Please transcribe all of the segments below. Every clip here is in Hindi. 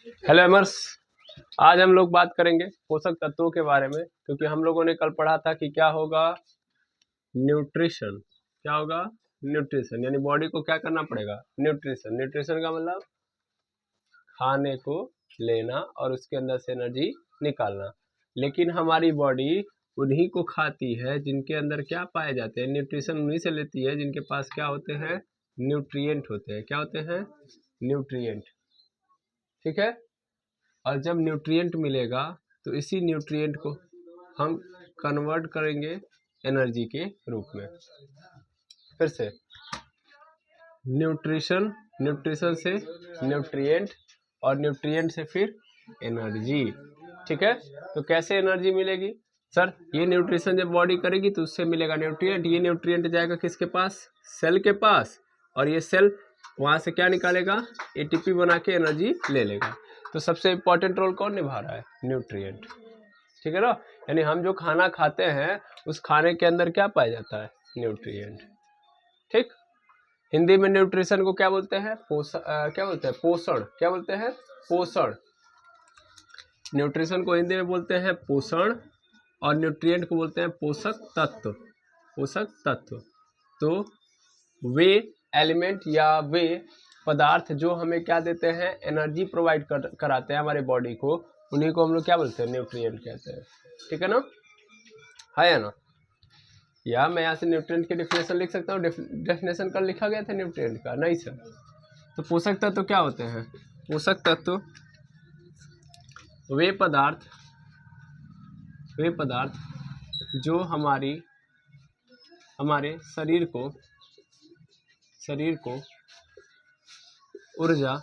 हेलो एमर्स, आज हम लोग बात करेंगे पोषक तत्वों के बारे में, क्योंकि हम लोगों ने कल पढ़ा था कि क्या होगा न्यूट्रिशन। क्या होगा न्यूट्रिशन, यानी बॉडी को क्या करना पड़ेगा न्यूट्रिशन। न्यूट्रिशन का मतलब खाने को लेना और उसके अंदर से एनर्जी निकालना। लेकिन हमारी बॉडी उन्हीं को खाती है जिनके अंदर क्या पाए जाते हैं, न्यूट्रिशन उन्हीं से लेती है जिनके पास क्या होते हैं, न्यूट्रिएंट होते हैं। क्या होते हैं, न्यूट्रिएंट। ठीक है। और जब न्यूट्रिएंट मिलेगा तो इसी न्यूट्रिएंट को हम कन्वर्ट करेंगे एनर्जी के रूप में। फिर से न्यूट्रिशन, न्यूट्रिशन से न्यूट्रिएंट और न्यूट्रिएंट से फिर एनर्जी। ठीक है। तो कैसे एनर्जी मिलेगी सर, ये न्यूट्रिशन जब बॉडी करेगी तो उससे मिलेगा न्यूट्रिएंट। ये न्यूट्रिएंट जाएगा किसके पास, सेल के पास, और ये सेल वहां से क्या निकालेगा, एटीपी बना के एनर्जी ले लेगा। तो सबसे इंपॉर्टेंट रोल कौन निभा रहा है, न्यूट्रिएंट। ठीक है ना। यानी हम जो खाना खाते हैं उस खाने के अंदर क्या पाया जाता है, न्यूट्रिएंट। ठीक। हिंदी में न्यूट्रिशन को क्या बोलते हैं, क्या बोलते हैं, पोषण। क्या बोलते हैं, पोषण। न्यूट्रिशन को हिंदी में बोलते हैं पोषण और न्यूट्रिएंट को बोलते हैं पोषक तत्व। पोषक तत्व तो वे एलिमेंट या वे पदार्थ जो हमें क्या देते हैं, एनर्जी प्रोवाइड कराते हैं हमारे बॉडी को, उन्हीं को हम लोग क्या बोलते हैं, न्यूट्रिएंट कहते हैं। ठीक है ना, है ना। या मैं यहाँ से न्यूट्रिएंट की डेफिनेशन लिख सकता हूँ। डेफिनेशन कल लिखा गया था न्यूट्रिएंट का, नहीं सर। तो पोषक तत्व क्या होते हैं, पोषक तत्व वे पदार्थ जो हमारे शरीर को ऊर्जा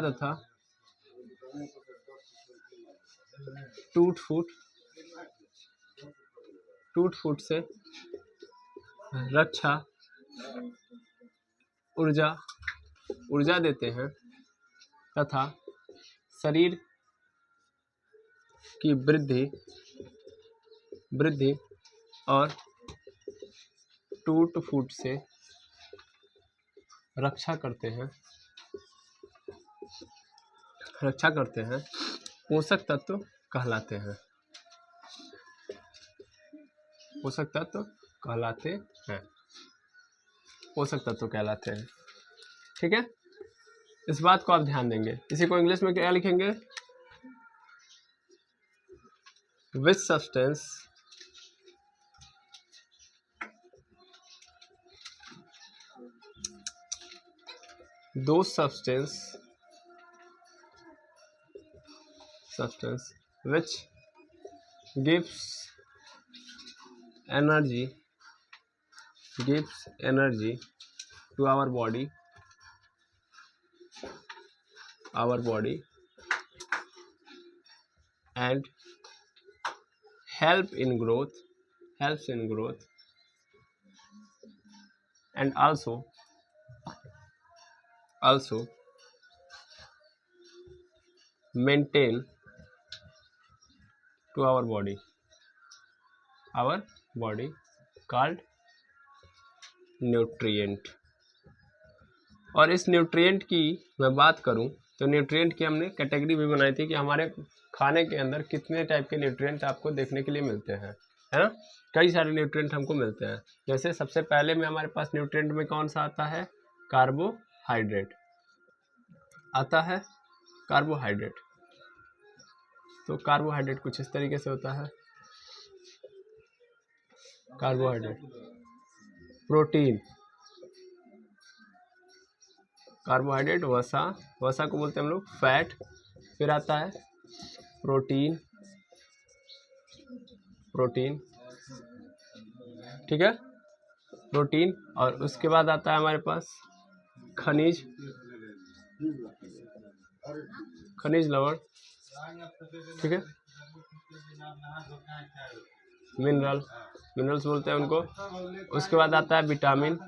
तथा टूट फूट से रक्षा ऊर्जा देते हैं तथा शरीर की वृद्धि और टूट फूट से रक्षा करते हैं पोषक तत्व कहलाते हैं। पोषक तत्व कहलाते हैं। ठीक है। इस बात को आप ध्यान देंगे। इसी को इंग्लिश में क्या लिखेंगे, which substance those substance which gives energy to our body and helps in growth and also maintain to our body called nutrient। और इस न्यूट्रिएंट की मैं बात करूं तो न्यूट्रिएंट की हमने कैटेगरी भी बनाई थी कि हमारे खाने के अंदर कितने टाइप के न्यूट्रिएंट आपको देखने के लिए मिलते हैं, है ना। कई सारे न्यूट्रिएंट हमको मिलते हैं। जैसे सबसे पहले में हमारे पास न्यूट्रिएंट में कौन सा आता है, कार्बोहाइड्रेट आता है। कार्बोहाइड्रेट तो कार्बोहाइड्रेट कुछ इस तरीके से होता है। कार्बोहाइड्रेट, प्रोटीन, कार्बोहाइड्रेट, वसा को बोलते हैं हम लोग फैट। फिर आता है प्रोटीन। ठीक है, प्रोटीन। और उसके बाद आता है हमारे पास खनिज लवण। ठीक है, मिनरल्स बोलते हैं उनको। उसके बाद आता है विटामिन।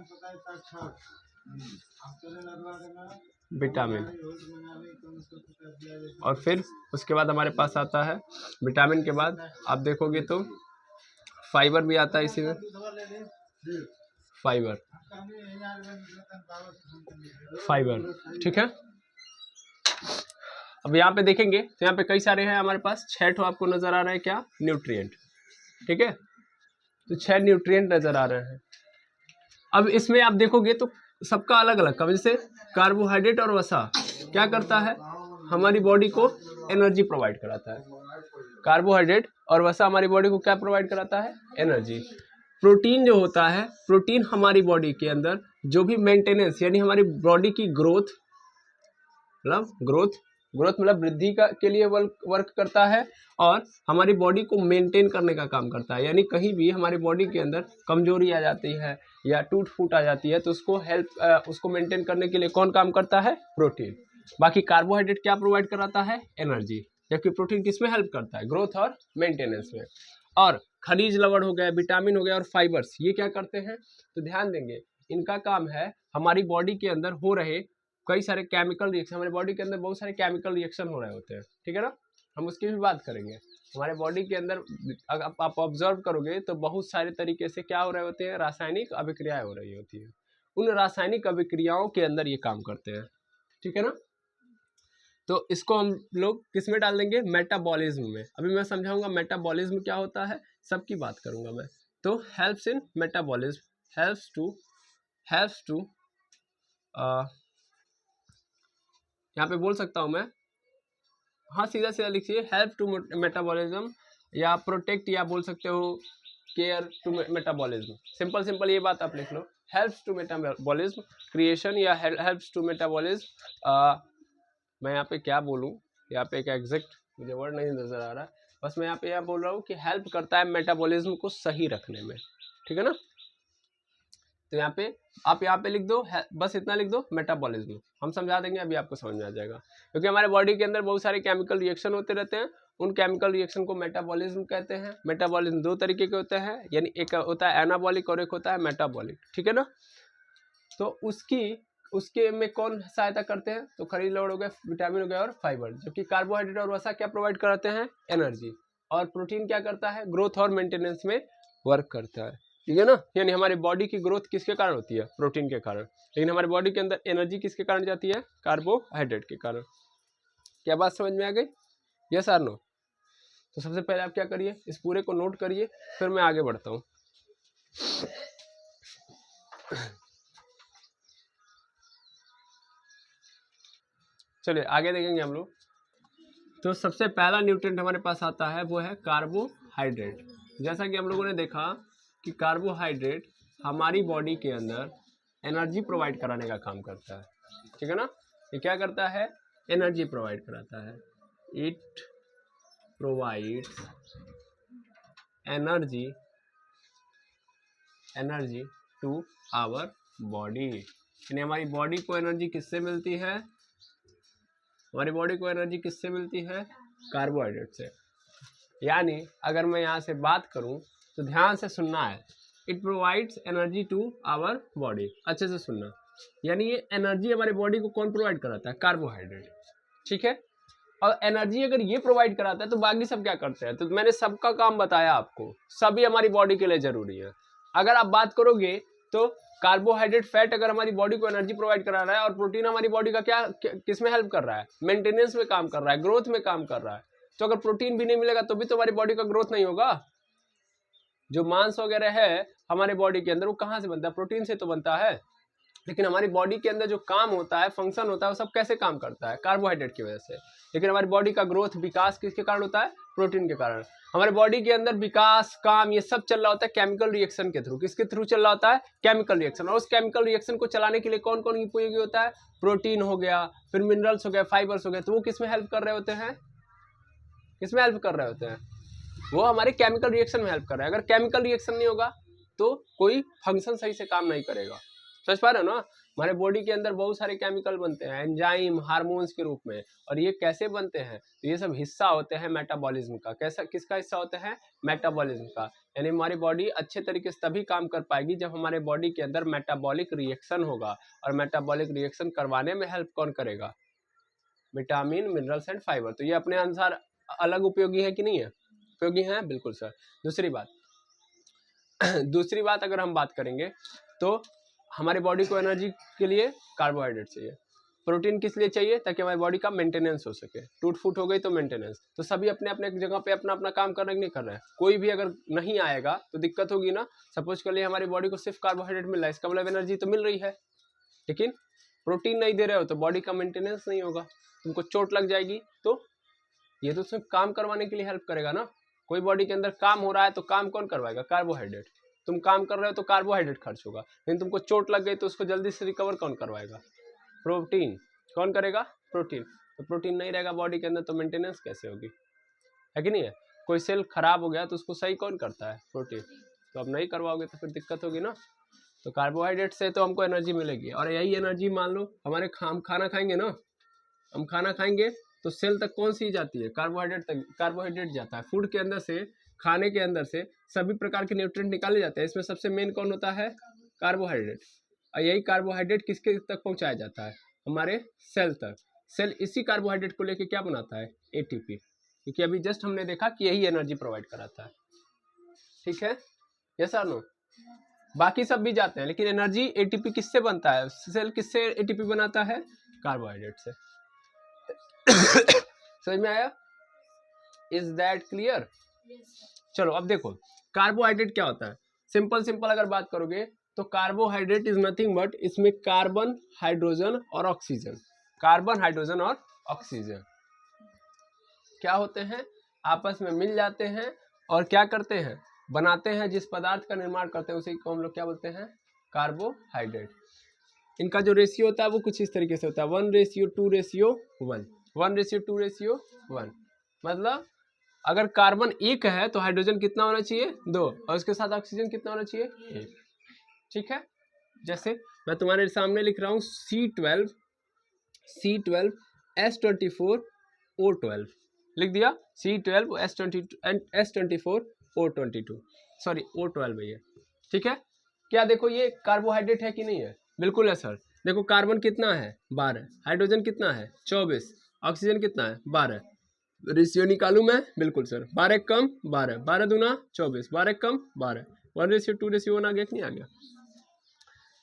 और फिर उसके बाद हमारे पास आता है, विटामिन के बाद आप देखोगे तो फाइबर भी आता है इसी में। फाइबर, ठीक है। अब यहाँ पे देखेंगे तो यहाँ पे कई सारे हैं हमारे पास, 6 ठो आपको नजर आ रहा है क्या, न्यूट्रिएंट, ठीक है। तो 6 न्यूट्रिएंट नजर आ रहे हैं। अब इसमें आप देखोगे तो सबका अलग अलग का, जैसे कार्बोहाइड्रेट और वसा क्या करता है, हमारी बॉडी को एनर्जी प्रोवाइड कराता है। कार्बोहाइड्रेट और वसा हमारी बॉडी को क्या प्रोवाइड कराता है, एनर्जी। प्रोटीन जो होता है, प्रोटीन हमारी बॉडी के अंदर जो भी मेंटेनेंस यानी हमारी बॉडी की ग्रोथ मतलब वृद्धि का के लिए वर्क करता है, और हमारी बॉडी को मेंटेन करने का काम करता है। यानी कहीं भी हमारी बॉडी के अंदर कमजोरी आ जाती है या टूट फूट आ जाती है तो उसको मेंटेन करने के लिए कौन काम करता है, प्रोटीन। बाकी कार्बोहाइड्रेट क्या प्रोवाइड कराता है, एनर्जी, जबकि प्रोटीन किसमें हेल्प करता है, ग्रोथ और मेंटेनेंस में। और खनिज लवण हो गया, विटामिन हो गया और फाइबर्स, ये क्या करते हैं, तो ध्यान देंगे इनका काम है हमारी बॉडी के अंदर हो रहे कई सारे केमिकल रिएक्शन, हमारे बॉडी के अंदर बहुत सारे केमिकल रिएक्शन हो रहे होते हैं, ठीक है ना, हम उसकी भी बात करेंगे। हमारे बॉडी के अंदर अगर आप ऑब्जर्व करोगे तो बहुत सारे तरीके से क्या हो रहे होते हैं, रासायनिक अभिक्रियाएं हो रही होती है। उन रासायनिक अभिक्रियाओं के अंदर ये काम करते हैं, ठीक है ना। तो इसको हम लोग किस में डाल देंगे, मेटाबॉलिज्म में। अभी मैं समझाऊंगा मेटाबॉलिज्म क्या होता है, सबकी बात करूंगा मैं। तो helps in metabolism, helps to यहाँ पे बोल सकता हूँ मैं, हाँ सीधा सीधा लिखिए, हेल्प टू मेटाबॉलिज्म या प्रोटेक्ट, या बोल सकते हो केयर टू मेटाबॉलिज्म। सिंपल ये बात आप लिख लो, हेल्प्स टू मेटाबॉलिज्म क्रिएशन या हेल्प्स टू मेटाबॉलिज्म। मैं यहाँ पे क्या बोलूँ, यहाँ पे एक एग्जैक्ट मुझे वर्ड नहीं नजर आ रहा, बस मैं यहाँ पे बोल रहा हूँ कि हेल्प करता है मेटाबॉलिज्म को सही रखने में, ठीक है ना। तो यहाँ पे आप यहाँ पे लिख दो, बस इतना लिख दो, मेटाबॉलिज्म। हम समझा देंगे, अभी आपको समझ में आ जाएगा, क्योंकि हमारे बॉडी के अंदर बहुत सारे केमिकल रिएक्शन होते रहते हैं, उन केमिकल रिएक्शन को मेटाबॉलिज्म कहते हैं। मेटाबॉलिज्म दो तरीके के होते हैं, यानी एक होता है एनाबॉलिक और एक होता है मेटाबॉलिक, ठीक है ना। तो उसके में कौन सहायता करते हैं, तो खनिज लवण हो गया, विटामिन हो गया और फाइबर। जबकि कार्बोहाइड्रेट और वसा क्या प्रोवाइड कराते हैं, एनर्जी। और प्रोटीन क्या करता है, ग्रोथ और मेंटेनेंस में वर्क करता है, ठीक है ना। यानी हमारी बॉडी की ग्रोथ किसके कारण होती है, प्रोटीन के कारण। लेकिन हमारी बॉडी के अंदर एनर्जी किसके कारण जाती है, कार्बोहाइड्रेट के कारण। क्या बात समझ में आ गई, यस और नो। तो सबसे पहले आप क्या करिए, इस पूरे को नोट करिए, फिर मैं आगे बढ़ता हूँ। चलिए आगे देखेंगे हम लोग। तो सबसे पहला न्यूट्रिएंट हमारे पास आता है वो है कार्बोहाइड्रेट। जैसा कि हम लोगों ने देखा कि कार्बोहाइड्रेट हमारी बॉडी के अंदर एनर्जी प्रोवाइड कराने का काम करता है, ठीक है ना। ये क्या करता है, एनर्जी प्रोवाइड कराता है। It provides energy to our body. यानी हमारी बॉडी को एनर्जी किससे मिलती है, हमारी बॉडी को एनर्जी किससे मिलती है, कार्बोहाइड्रेट से। यानी अगर मैं यहाँ से बात करूँ तो ध्यान से सुनना है, it provides energy to our body, अच्छे से सुनना। यानी ये एनर्जी हमारे बॉडी को कौन प्रोवाइड कराता है, कार्बोहाइड्रेट, ठीक है। और एनर्जी अगर ये प्रोवाइड कराता है तो बाकी सब क्या करते हैं, तो मैंने सबका काम बताया आपको, सभी हमारी बॉडी के लिए जरूरी है। अगर आप बात करोगे तो कार्बोहाइड्रेट फैट अगर हमारी बॉडी को एनर्जी प्रोवाइड करा रहा है, और प्रोटीन हमारी बॉडी का क्या किसमें हेल्प कर रहा है, मेंटेनेंस में काम कर रहा है, ग्रोथ में काम कर रहा है। तो अगर प्रोटीन भी नहीं मिलेगा तो भी तो हमारी बॉडी का ग्रोथ नहीं होगा। जो मांस वगैरह है हमारे बॉडी के अंदर वो कहाँ से बनता है, प्रोटीन से तो बनता है। लेकिन हमारी बॉडी के अंदर जो काम होता है, फंक्शन होता है, वो सब कैसे काम करता है, कार्बोहाइड्रेट की वजह से। लेकिन हमारी बॉडी का ग्रोथ विकास किसके कारण होता है, प्रोटीन के कारण। हमारे बॉडी के अंदर विकास काम ये सब चल रहा होता है केमिकल रिएक्शन के थ्रू। किसके थ्रू चल रहा होता है, केमिकल रिएक्शन। और उस केमिकल रिएक्शन को चलाने के लिए कौन कौन उपयोगी होता है, प्रोटीन हो गया, फिर मिनरल्स हो गया, फाइबर्स हो गए। तो वो किसमें हेल्प कर रहे होते हैं, किसमें हेल्प कर रहे होते हैं, वो हमारे केमिकल रिएक्शन में हेल्प कर रहे हैं। अगर केमिकल रिएक्शन नहीं होगा तो कोई फंक्शन सही से काम नहीं करेगा। समझ पा रहे हो ना। हमारे बॉडी के अंदर बहुत सारे केमिकल बनते हैं एंजाइम, हार्मोन्स के रूप में। और ये कैसे बनते हैं, तो ये सब हिस्सा होते हैं मेटाबॉलिज्म का। कैसा, किसका हिस्सा होता है, मेटाबॉलिज्म का। यानी हमारी बॉडी अच्छे तरीके से तभी काम कर पाएगी जब हमारे बॉडी के अंदर मेटाबॉलिक रिएक्शन होगा। और मेटाबॉलिक रिएक्शन करवाने में हेल्प कौन करेगा, विटामिन, मिनरल्स एंड फाइबर। तो ये अपने अनुसार अलग उपयोगी है कि नहीं है, उपयोगी है, बिल्कुल सर। दूसरी बात अगर हम बात करेंगे तो हमारे बॉडी को एनर्जी के लिए कार्बोहाइड्रेट चाहिए। प्रोटीन किस लिए चाहिए? ताकि हमारी बॉडी का मेंटेनेंस हो सके। टूट फूट हो गई तो मेंटेनेंस। तो सभी अपने अपने जगह पे अपना अपना काम कर रहे हैं नहीं कर रहे हैं? कोई भी अगर नहीं आएगा तो दिक्कत होगी ना। सपोज कर लिए हमारी बॉडी को सिर्फ कार्बोहाइड्रेट मिल रहा है, इसका मतलब एनर्जी तो मिल रही है, लेकिन प्रोटीन नहीं दे रहे हो तो बॉडी का मेंटेनेंस नहीं होगा, तुमको चोट लग जाएगी। तो ये तो सिर्फ काम करवाने के लिए हेल्प करेगा ना। कोई बॉडी के अंदर काम हो रहा है तो काम कौन करवाएगा? कार्बोहाइड्रेट। तुम काम कर रहे हो तो कार्बोहाइड्रेट खर्च होगा, लेकिन तुमको चोट लग गई तो उसको जल्दी से रिकवर कौन करवाएगा? प्रोटीन। कौन करेगा? प्रोटीन। तो प्रोटीन नहीं रहेगा बॉडी के अंदर तो मेंटेनेंस कैसे होगी? है कि नहीं है? कोई सेल खराब हो गया तो उसको सही कौन करता है? प्रोटीन। तो अब नहीं करवाओगे तो फिर दिक्कत होगी ना। तो कार्बोहाइड्रेट से तो हमको एनर्जी मिलेगी, और यही एनर्जी मान लो हमारे हम खाना खाएंगे ना, हम खाना खाएंगे तो सेल तक कौन सी जाती है? कार्बोहाइड्रेट तक कार्बोहाइड्रेट जाता है। फूड के अंदर से, खाने के अंदर से सभी प्रकार के न्यूट्रिएंट निकाले जाते हैं, इसमें सबसे मेन कौन होता है? कार्बोहाइड्रेट। और यही कार्बोहाइड्रेट किसके तक पहुंचाया जाता है? हमारे सेल तक। सेल इसी कार्बोहाइड्रेट को लेके क्या बनाता है? एटीपी। क्योंकि अभी जस्ट हमने देखा कि यही एनर्जी प्रोवाइड कराता है। ठीक है, यस और नो? बाकी सब भी जाते हैं, लेकिन एनर्जी एटीपी किससे बनता है? सेल किससे एटीपी बनाता है? कार्बोहाइड्रेट से। समझ में आया? Is that clear? चलो अब देखो कार्बोहाइड्रेट क्या होता है। सिंपल अगर बात करोगे तो कार्बोहाइड्रेट इज नथिंग बट, इसमें कार्बन, हाइड्रोजन और ऑक्सीजन, कार्बन, हाइड्रोजन और ऑक्सीजन क्या होते हैं? आपस में मिल जाते हैं और क्या करते हैं? बनाते हैं। जिस पदार्थ का निर्माण करते हैं उसी को हम लोग क्या बोलते हैं? कार्बोहाइड्रेट। इनका जो रेशियो होता है वो कुछ इस तरीके से होता है 1:2:1, 1:2:1। मतलब अगर कार्बन 1 है तो हाइड्रोजन कितना होना चाहिए? 2, और उसके साथ ऑक्सीजन कितना होना चाहिए? 1। ठीक है, जैसे मैं तुम्हारे सामने लिख रहा हूँ C12S24O12 लिख दिया। C12S24O22, सॉरी O12 है ये। ठीक है, क्या देखो ये कार्बोहाइड्रेट है कि नहीं है? बिल्कुल है सर। देखो कार्बन कितना है? 12। हाइड्रोजन कितना है? 24। ऑक्सीजन कितना है? 12। रेशियो निकालू मैं? बिल्कुल सर। 12 कम 12, 12 दूना 24, 12 कम 12, 1:2:1 आ गया कि नहीं आ गया?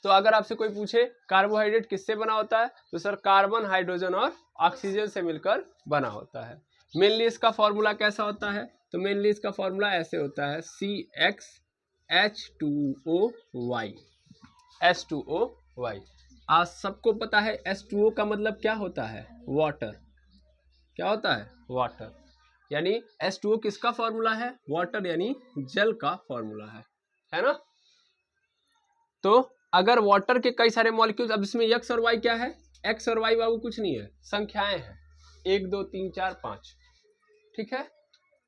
तो अगर आपसे कोई पूछे कार्बोहाइड्रेट किससे बना होता है तो सर कार्बन, हाइड्रोजन और ऑक्सीजन से मिलकर बना होता है। मेनली इसका फॉर्मूला कैसा होता है? तो मेनली इसका फॉर्मूला ऐसे होता है CxH2OY, H2OY। आज सबको पता है H2O का मतलब क्या होता है? वाटर। क्या होता है? वाटर। यानी H2O किसका फॉर्मूला है? वाटर, यानी जल का फॉर्मूला है ना? तो अगर वाटर के कई सारे मॉलिक्यूल्स, अब इसमें एक्स और वाई क्या है? एक्स और वाई बाबू कुछ नहीं है, संख्याएं हैं 1 2 3 4 5। ठीक है,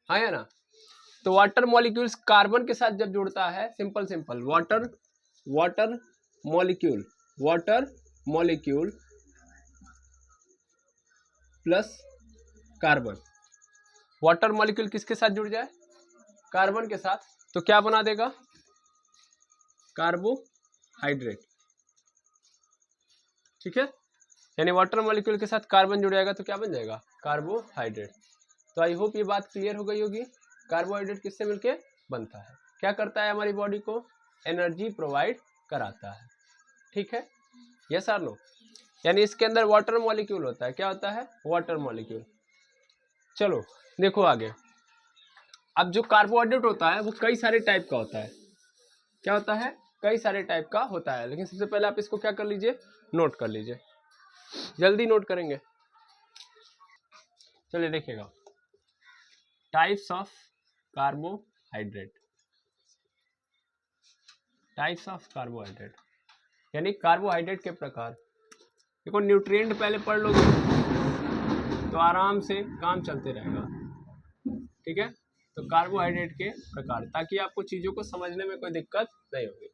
हाँ या ना? तो वाटर मॉलिक्यूल्स कार्बन के साथ जब जुड़ता है, simple water molecule plus carbon. Water molecule किसके साथ जुड़ जाए? कार्बन के साथ, तो क्या बना देगा? कार्बोहाइड्रेट। ठीक है, यानी वाटर मॉलिक्यूल के साथ कार्बन जुड़ जाएगा तो क्या बन जाएगा? कार्बोहाइड्रेट। तो आई होप ये बात क्लियर हो गई होगी। कार्बोहाइड्रेट किससे मिलके बनता है? क्या करता है? हमारी बॉडी को एनर्जी प्रोवाइड कराता है। ठीक है, यस और नो? यानी इसके अंदर वाटर मॉलिक्यूल होता है। क्या होता है? Water molecule. चलो देखो आगे। अब जो कार्बोहाइड्रेट होता है वो कई सारे टाइप का होता है। क्या होता है? कई सारे टाइप का होता है, लेकिन सबसे पहले आप इसको क्या कर लीजिए? नोट कर लीजिए, जल्दी नोट करेंगे। चलिए देखिएगा, types of carbohydrate. Types of carbohydrate यानी कार्बोहाइड्रेट के प्रकार। देखो न्यूट्रिएंट पहले पढ़ लोगे तो आराम से काम चलते रहेगा। ठीक है, तो कार्बोहाइड्रेट के प्रकार, ताकि आपको चीजों को समझने में कोई दिक्कत नहीं होगी।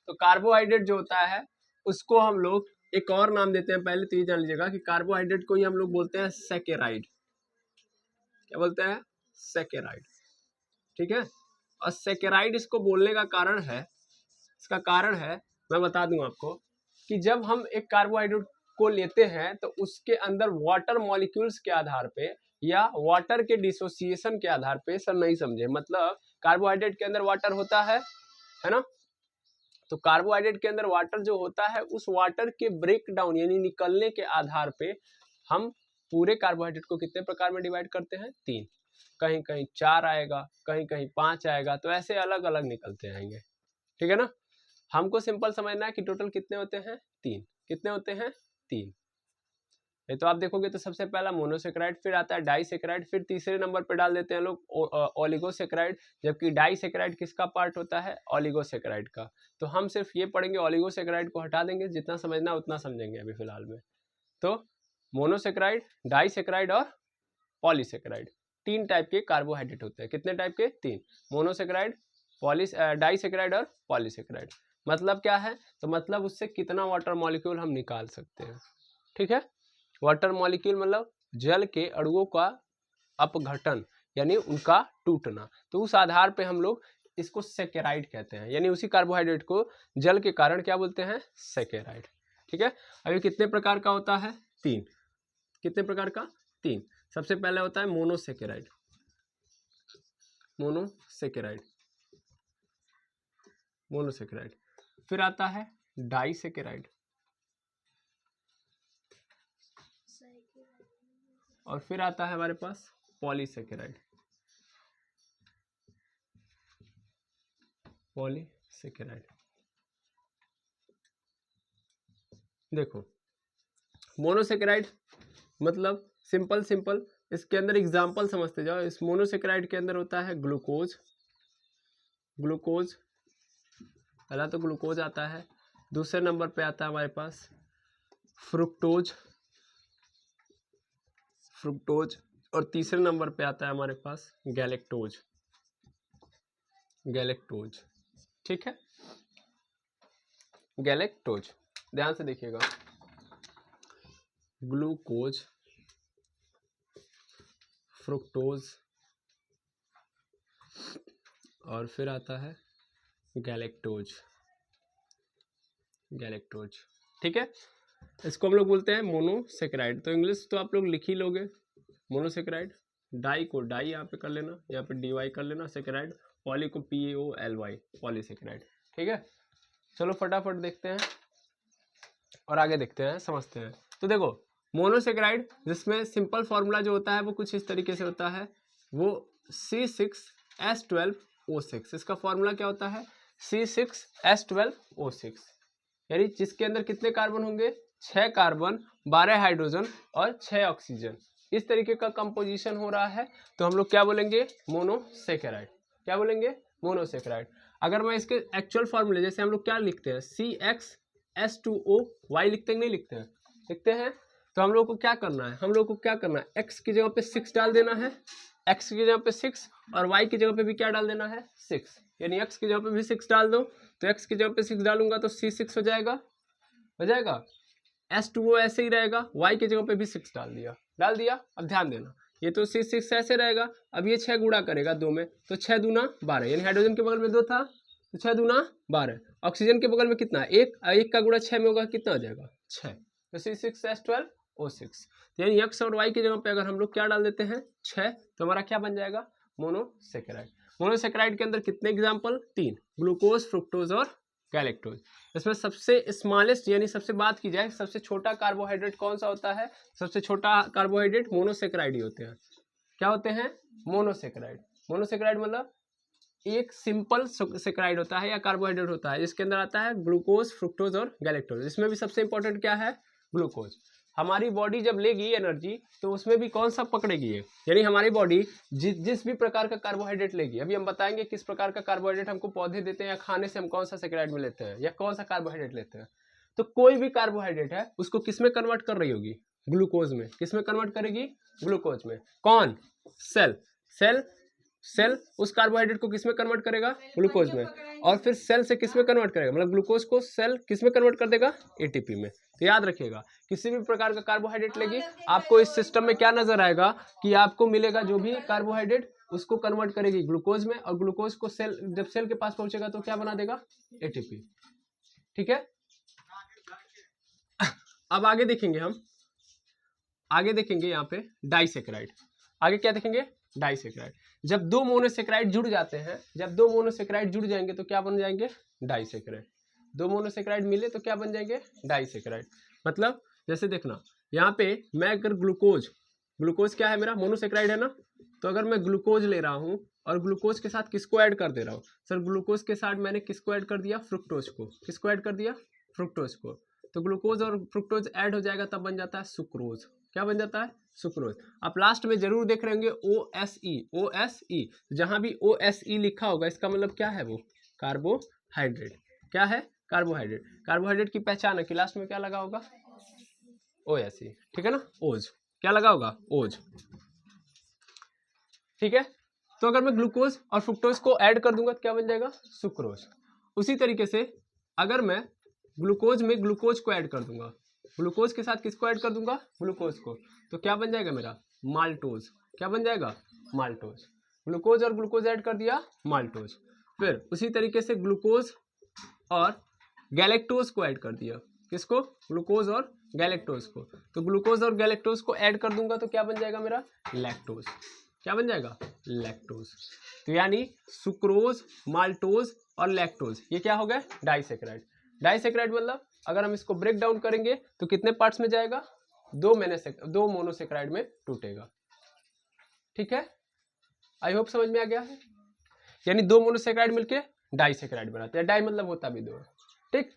तो कार्बोहाइड्रेट जो होता है उसको हम लोग एक और नाम देते हैं। पहले तो ये जान लीजिएगा कि कार्बोहाइड्रेट को ही हम लोग बोलते हैं सैकेराइड। क्या बोलते हैं? सैकेराइड। ठीक है, और सैकेराइड इसको बोलने का कारण है, इसका कारण है मैं बता दूं आपको, कि जब हम एक कार्बोहाइड्रेट को लेते हैं तो उसके अंदर वाटर मॉलिक्यूल्स के आधार पे या वाटर के डिसोसिएशन के आधार पे, सर नहीं समझे, मतलब कार्बोहाइड्रेट के अंदर वाटर होता है ना, तो कार्बोहाइड्रेट के अंदर वाटर जो होता है, उस वाटर के ब्रेक डाउन यानी निकलने के आधार पे हम पूरे कार्बोहाइड्रेट को कितने प्रकार में डिवाइड करते हैं? 3। कहीं कहीं 4 आएगा, कहीं कहीं 5 आएगा, तो ऐसे अलग अलग निकलते आएंगे, ठीक है ना। हमको सिंपल समझना है कि टोटल कितने होते हैं? 3। कितने होते हैं? 3। ये तो आप देखोगे तो सबसे पहला मोनोसेक्राइड, फिर आता है डाइसेक्राइड, फिर तीसरे नंबर पे डाल देते हैं लोग ओलिगोसेक्राइड, जबकि डाइसेक्राइड किसका पार्ट होता है? ओलिगोसेक्राइड का। तो हम सिर्फ ये पढ़ेंगे, ओलिगोसेक्राइड को हटा देंगे, जितना समझना उतना समझेंगे अभी फिलहाल में। तो मोनोसेक्राइड, डाइसेक्राइड और पॉलीसेक्राइड, 3 टाइप के कार्बोहाइड्रेट होते हैं। कितने टाइप के? 3। मोनोसेक्राइड, डाइसेक्राइड और पॉलीसेक्राइड। मतलब क्या है? तो मतलब उससे कितना वाटर मॉलिक्यूल हम निकाल सकते हैं, ठीक है। वाटर मॉलिक्यूल मतलब जल के अणुओं का अपघटन यानी उनका टूटना, तो उस आधार पे हम लोग इसको सेकेराइड कहते हैं, यानी उसी कार्बोहाइड्रेट को जल के कारण क्या बोलते हैं? सेकेराइड, ठीक है। अभी कितने प्रकार का होता है? 3। कितने प्रकार का? 3। सबसे पहले होता है मोनोसेकेराइड, मोनोसेकेराइड, मोनोसेकेराइड। फिर आता है डाइसेकेराइड, और फिर आता है हमारे पास पॉलीसेकेराइड, पॉलीसेकेराइड। देखो मोनोसेकेराइड मतलब सिंपल इसके अंदर एग्जाम्पल समझते जाओ। इस मोनोसेकेराइड के अंदर होता है ग्लूकोज, ग्लूकोज पहला तो ग्लूकोज आता है, दूसरे नंबर पे आता है हमारे पास फ्रुक्टोज, फ्रुक्टोज, और तीसरे नंबर पे आता है हमारे पास गैलेक्टोज, गैलेक्टोज, ठीक है। गैलेक्टोज, ध्यान से देखिएगा, ग्लूकोज, फ्रुक्टोज, और फिर आता है गैलेक्टोज, गैलेक्टोज, ठीक है। इसको हम लोग बोलते हैं मोनोसेकेराइड। तो इंग्लिश तो आप लोग लिख ही लोगे, मोनोसेकेराइड। डाई को डाई यहाँ पे कर लेना, यहाँ पे डी वाई कर लेना, सेकेराइड। पॉली को PAOLY, पॉलीसेकेराइड, ठीक है। चलो फटाफट देखते हैं और आगे देखते हैं, समझते हैं। तो देखो मोनोसेकेराइड जिसमें सिंपल फॉर्मूला जो होता है वो कुछ इस तरीके से होता है, वो C6H12O6। इसका फॉर्मूला क्या होता है? C6H12O6, यानी जिसके अंदर कितने कार्बन होंगे? 6 कार्बन, 12 हाइड्रोजन और 6 ऑक्सीजन। इस तरीके का कंपोजिशन हो रहा है, तो हम लोग क्या बोलेंगे? मोनोसेकेराइड। क्या बोलेंगे? मोनोसेकेराइड। अगर मैं इसके एक्चुअल फॉर्मूले, जैसे हम लोग क्या लिखते हैं? CXH2OY लिखते हैं, नहीं लिखते हैं? लिखते हैं। तो हम लोग को क्या करना है? हम लोग को क्या करना है? x की जगह पे 6 डाल देना है, x की जगह पे 6, और y की जगह पे भी क्या डाल देना है? 6, यानी x की जगह पे भी 6 डाल दो। तो x की जगह पे 6 डालूंगा तो C6 हो जाएगा, हो जाएगा। H2O ऐसे ही रहेगा, y की जगह पे भी 6 डाल दिया, डाल दिया। अब ध्यान देना, ये तो C6 ऐसे रहेगा, अब ये 6 गुणा करेगा 2 में, तो 6 दूना 12, यानी हाइड्रोजन के बगल में 2 था तो 6 दूना 12। ऑक्सीजन के बगल में कितना? 1, 1 का गुणा 6 में होगा, कितना हो जाएगा? 6। तो C6H12O6, यानी x और y की जगह पे अगर हम लोग क्या डाल देते हैं? 6, तो हमारा क्या बन जाएगा? मोनोसेकेराइड। मोनोसेकेराइड के अंदर कितने एग्जाम्पल? 3, ग्लूकोज, फ्रुक्टोज और गैलेक्टोज। इसमें सबसे स्मॉलेस्ट यानी सबसे बात की जाए सबसे छोटा कार्बोहाइड्रेट कौन सा होता है? सबसे छोटा कार्बोहाइड्रेट मोनोसेकेराइड ही होते हैं। क्या होते हैं? मोनोसेकेराइड। मोनोसेकेराइड मतलब एक सिंपल सेकेराइड होता है या कार्बोहाइड्रेट होता है, जिसके अंदर आता है ग्लूकोज, फ्रुक्टोज और गैलेक्टोज। इसमें भी सबसे इंपॉर्टेंट क्या है? ग्लूकोज। हमारी बॉडी जब लेगी एनर्जी तो उसमें भी कौन सा पकड़ेगी है, यानी हमारी बॉडी जिस भी प्रकार का कार्बोहाइड्रेट लेगी, अभी हम बताएंगे किस प्रकार का कार्बोहाइड्रेट हमको पौधे देते हैं या खाने से हम कौन सा सेकेराइड में लेते हैं या कौन सा कार्बोहाइड्रेट लेते हैं। तो कोई भी कार्बोहाइड्रेट है उसको किस में कन्वर्ट कर रही होगी? ग्लूकोज में। किस में कन्वर्ट करेगी? ग्लूकोज में। कौन? सेल। सेल सेल उस कार्बोहाइड्रेट को किस में कन्वर्ट करेगा? ग्लूकोज में। और फिर सेल से किस में कन्वर्ट करेगा? मतलब ग्लूकोज को सेल किस में कन्वर्ट कर देगा? ATP में। तो याद रखिएगा, किसी भी प्रकार का कार्बोहाइड्रेट लेगी आपको इस सिस्टम में क्या नजर आएगा कि आपको मिलेगा जो भी कार्बोहाइड्रेट उसको कन्वर्ट करेगी ग्लूकोज में, और ग्लूकोज को सेल जब सेल के पास पहुंचेगा तो क्या बना देगा? ATP, ठीक है। अब आगे देखेंगे हम, आगे देखेंगे यहाँ पे डाइसेकेराइड। आगे क्या देखेंगे? डाइसेकेराइड। जब दो मोनोसेकेराइड जुड़ जाते हैं, जब दो मोनोसेकेराइड जुड़ जाएंगे तो क्या बन जाएंगे? डाइसेकेराइड। दो मोनोसेक्राइड मिले तो क्या बन जाएंगे, डाइसेक्राइड। मतलब जैसे देखना यहाँ पे मैं अगर ग्लूकोज क्या है मेरा, मोनोसेक्राइड है ना, तो अगर मैं ग्लूकोज ले रहा हूँ और ग्लूकोज के साथ किसको ऐड कर दे रहा हूँ, सर ग्लूकोज के साथ मैंने किसको ऐड कर दिया, फ्रुक्टोज को। किसको ऐड कर दिया, फ्रुक्टोज को। तो ग्लूकोज और फ्रुक्टोज ऐड हो जाएगा, तब बन जाता है सुक्रोज। क्या बन जाता है, सुक्रोज। आप लास्ट में जरूर देख रहे होंगे OSE। जहां भी OSE लिखा होगा इसका मतलब क्या है, वो कार्बोहाइड्रेट। क्या है, कार्बोहाइड्रेट। कार्बोहाइड्रेट की पहचान है कि लास्ट में क्या लगा होगा, OSE, ठीक है ना, ओज। क्या लगा होगा, ओज, ठीक है। तो अगर मैं ग्लूकोज और फ्रुक्टोज को ऐड कर दूंगा तो क्या बन जाएगा, सुक्रोज। उसी तरीके से अगर मैं ग्लूकोज में ग्लूकोज को ऐड कर दूंगा, ग्लूकोज के साथ किसको ऐड कर दूंगा, ग्लूकोज को, तो क्या बन जाएगा मेरा, माल्टोज। क्या बन जाएगा, माल्टोज। ग्लूकोज और ग्लूकोज ऐड कर दिया, माल्टोज। फिर उसी तरीके से ग्लूकोज और गैलेक्टोज को ऐड कर दिया, किसको, ग्लूकोज और गैलेक्टोज को। तो ग्लूकोज और गैलेक्टोज को ऐड कर दूंगा तो क्या बन जाएगा मेरा, लैक्टोज। क्या बन जाएगा, लैक्टोज। तो यानी सुक्रोज, माल्टोज और लैक्टोज, ये क्या हो गए, डाइसेक्राइड। डाइसेक्राइड मतलब अगर हम इसको ब्रेक डाउन करेंगे तो कितने पार्ट्स में जाएगा, दो मोनोसेक्राइड में टूटेगा। ठीक है, आई होप समझ में आ गया है। यानी दो मोनोसेक्राइड मिलके डाइसेक्राइड बनाते हैं। डाई मतलब होता भी दो है। ठीक,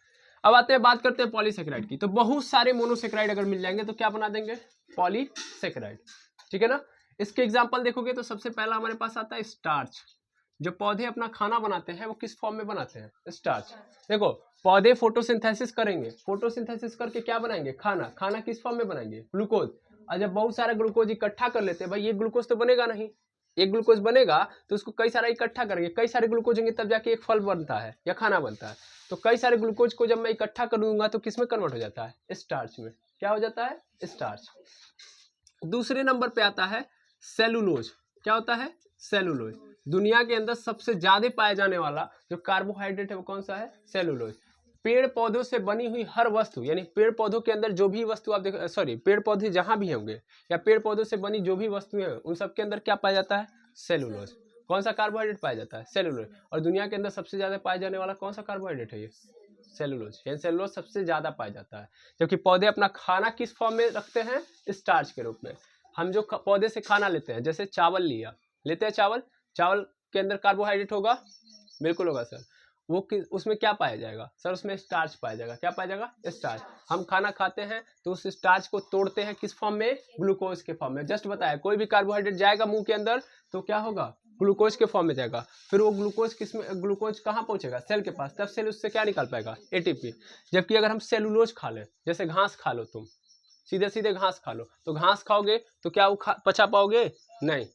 अब आते हैं, बात करते हैं पॉलीसेक्राइड की। तो बहुत सारे मोनोसेक्राइड अगर मिल जाएंगे तो क्या बना देंगे, पॉलीसेक्राइड। ठीक है ना। इसके एग्जांपल देखोगे तो सबसे पहला हमारे पास आता है स्टार्च। जो पौधे अपना खाना बनाते हैं वो किस फॉर्म में बनाते हैं, स्टार्च। देखो पौधे फोटोसिंथेसिस करेंगे, फोटोसिंथेसिस करके क्या बनाएंगे, खाना। खाना किस फॉर्म में बनाएंगे, ग्लूकोज। और जब बहुत सारा ग्लूकोज इकट्ठा कर लेते हैं, भाई ये ग्लूकोज तो बनेगा नहीं, एक ग्लूकोज बनेगा तो उसको कई सारा इकट्ठा करेंगे, कई सारे ग्लूकोज होंगे तब जाके एक फल बनता है या खाना बनता है। तो कई सारे ग्लूकोज को जब मैं इकट्ठा कर दूंगा तो किस में कन्वर्ट हो जाता है, स्टार्च में। क्या हो जाता है, स्टार्च। दूसरे नंबर पे आता है सेलुलोज। क्या होता है, सेलुलोज। दुनिया के अंदर सबसे ज्यादा पाया जाने वाला जो कार्बोहाइड्रेट है वो कौन सा है, सेलुलोज। पेड़ पौधों से बनी हुई हर वस्तु, यानी पेड़ पौधों के अंदर जो भी वस्तु आप देख, सॉरी पेड़ पौधे जहां भी होंगे या पेड़ पौधों से बनी जो भी वस्तुएं हैं उन सब के अंदर क्या पाया जाता है, सेलुलोज। कौन सा कार्बोहाइड्रेट पाया जाता है, सेलुलोज। और दुनिया के अंदर सबसे ज्यादा पाया जाने वाला कौन सा कार्बोहाइड्रेट है, ये सेलुलोज। यानी सेलुलोज सबसे ज्यादा पाया जाता है। जबकि पौधे अपना खाना किस फॉर्म में रखते हैं, स्टार्च के रूप में। हम जो पौधे से खाना लेते हैं, जैसे चावल लिया, लेते हैं चावल, चावल के अंदर कार्बोहाइड्रेट होगा, बिल्कुल होगा सर। वो उसमें क्या पाया जाएगा सर, उसमें स्टार्च पाया जाएगा। क्या पाया जाएगा, स्टार्च। हम खाना खाते हैं तो उस स्टार्च को तोड़ते हैं किस फॉर्म में, ग्लूकोज के फॉर्म में। जस्ट बताया, कोई भी कार्बोहाइड्रेट जाएगा मुंह के अंदर तो क्या होगा, ग्लूकोज के फॉर्म में जाएगा। फिर वो ग्लूकोज किस में, ग्लूकोज कहाँ पहुंचेगा, सेल के पास। तब सेल उससे क्या निकाल पाएगा, एटीपी। जबकि अगर हम सेलुलोज खा लें, जैसे घास खा लो, तुम सीधे सीधे घास खा लो, तो घास खाओगे तो क्या वो पचा पाओगे, नहीं।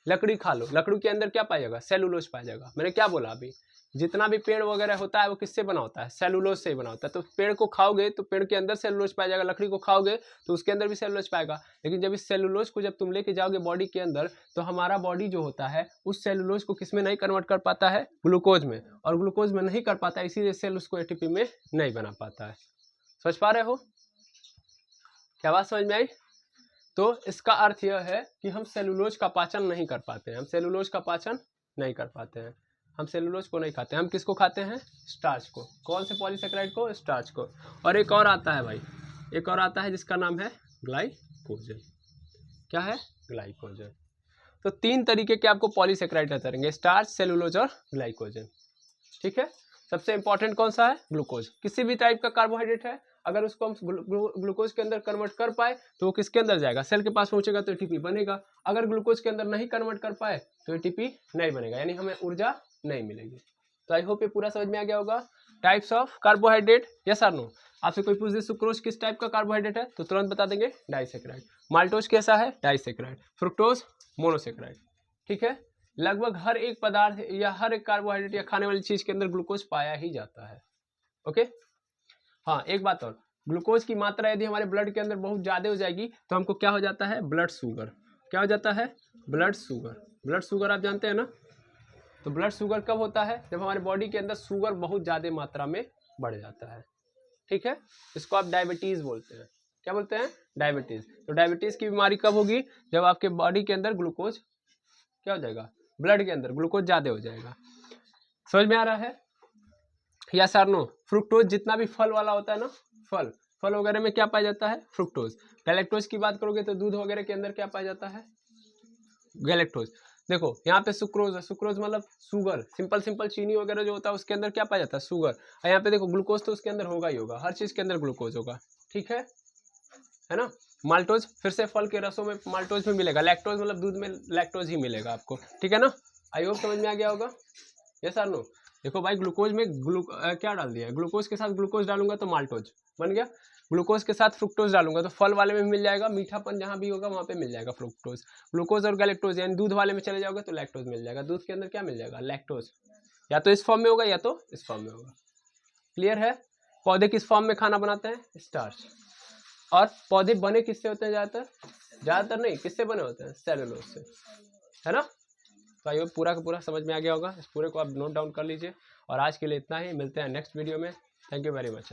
लकड़ी खा लो, लकड़ी के अंदर क्या पाएगा, सेलुलोज पाया जाएगा। मैंने क्या बोला अभी, जितना भी पेड़ वगैरह होता है वो किससे बना होता है, सेलुलोज से ही बना होता है। तो पेड़ को खाओगे तो पेड़ के अंदर सेलुलोज पाया जाएगा, लकड़ी को खाओगे तो उसके अंदर भी सेलुलोज पाएगा। लेकिन जब इस सेलुलोज को जब तुम लेके जाओगे बॉडी के अंदर, तो हमारा बॉडी जो होता है उस सेलुलोज को किस में नहीं कन्वर्ट कर पाता है, ग्लूकोज में। और ग्लूकोज में नहीं कर पाता, इसीलिए सेल उसको एटीपी में नहीं बना पाता है। समझ पा रहे हो, क्या बात समझ में आई। तो इसका अर्थ यह है कि हम सेलुलोज का पाचन नहीं कर पाते हैं, हम सेलुलोज का पाचन नहीं कर पाते हैं, हम सेलुलोज को नहीं खाते हैं। हम किसको खाते हैं, स्टार्च को। कौन से पॉलीसेकेराइड को, स्टार्च को। और एक और आता है भाई, एक और आता है जिसका नाम है ग्लाइकोजन। क्या है, ग्लाइकोजन। तो तीन तरीके के आपको पॉलीसेकेराइड रहते रहेंगे, स्टार्च, सेलुलोज और ग्लाइकोजन। ठीक है। सबसे इंपॉर्टेंट कौन सा है, ग्लूकोज। किसी भी टाइप का कार्बोहाइड्रेट है, अगर उसको हम ग्लूकोज के अंदर कन्वर्ट कर पाए तो वो किसके अंदर जाएगा, सेल के पास पहुंचेगा तो एटीपी बनेगा। अगर ग्लूकोज के अंदर नहीं कन्वर्ट कर पाए तो एटीपी नहीं बनेगा, यानी हमें ऊर्जा नहीं मिलेगी। तो आई होप ये पूरा समझ में आ गया होगा। टाइप्स ऑफ कार्बोहाइड्रेट, यस और नो। आपसे कोई पूछ दे सुक्रोज किस टाइप का कार्बोहाइड्रेट है तो तुरंत बता देंगे डाइसेकेराइड। माल्टोज कैसा है, डाइसेकेराइड। Fructose monosaccharide. ठीक है। लगभग हर एक पदार्थ या हर एक कार्बोहाइड्रेट या खाने वाली चीज के अंदर ग्लूकोज पाया ही जाता है। ओके। हाँ एक बात और, ग्लूकोज की मात्रा यदि हमारे ब्लड के अंदर बहुत ज्यादा हो जाएगी तो हमको क्या हो जाता है, ब्लड शुगर। क्या हो जाता है, ब्लड शुगर। ब्लड शुगर आप जानते हैं ना। तो ब्लड शुगर कब होता है, जब हमारे बॉडी के अंदर शुगर बहुत ज्यादा मात्रा में बढ़ जाता है। ठीक है। इसको आप डायबिटीज बोलते हैं। क्या बोलते हैं, डायबिटीज। तो डायबिटीज की बीमारी कब होगी, जब आपके बॉडी के अंदर ग्लूकोज क्या हो जाएगा, ब्लड के अंदर ग्लूकोज ज्यादा हो जाएगा। समझ में आ रहा है। यस और नो? फ्रुक्टोज जितना भी फल वाला होता है ना, फल वगैरह में क्या पाया जाता है? फ्रुक्टोज। गैलेक्टोज की बात करोगे तो दूध वगैरह के अंदर क्या पाया जाता है? गैलेक्टोज। देखो यहाँ पे सुक्रोज है, सुक्रोज मतलब शुगर, सिंपल चीनी वगैरह जो होता है उसके अंदर क्या पाया जाता है? शुगर। और यहाँ पे देखो ग्लूकोज तो उसके अंदर होगा ही होगा, हर चीज के अंदर ग्लूकोज होगा, ठीक है ना? माल्टोज फिर से फल के रसों में माल्टोज भी मिलेगा, लैक्टोज मतलब दूध में लैक्टोज ही मिलेगा आपको, ठीक है ना? आई होप समझ में आ गया होगा। यस और नो? देखो भाई ग्लूकोज में क्या डाल दिया है, ग्लूकोज के साथ ग्लूकोज डालूंगा तो माल्टोज बन गया, ग्लूकोज के साथ फ्रुक्टोज डालूंगा तो फल वाले में मिल जाएगा, मीठापन जहां भी होगा वहां पे मिल जाएगा फ्रुक्टोज। ग्लूकोज और गैलेक्टोज यानी दूध वाले में चले जाओगे तो लैक्टोज मिल जाएगा, दूध के अंदर क्या मिल जाएगा? लैक्टोज। या तो इस फॉर्म में होगा या तो इस फॉर्म में होगा। क्लियर है? पौधे किस फॉर्म में खाना बनाते हैं? स्टार्च। और पौधे बने किससे होते हैं? ज्यादातर नहीं, किससे बने होते हैं? सेलुलोज से, है ना? तो आइए पूरा का पूरा समझ में आ गया होगा, इस पूरे को आप नोट डाउन कर लीजिए। और आज के लिए इतना ही, मिलते हैं नेक्स्ट वीडियो में। Thank you very much.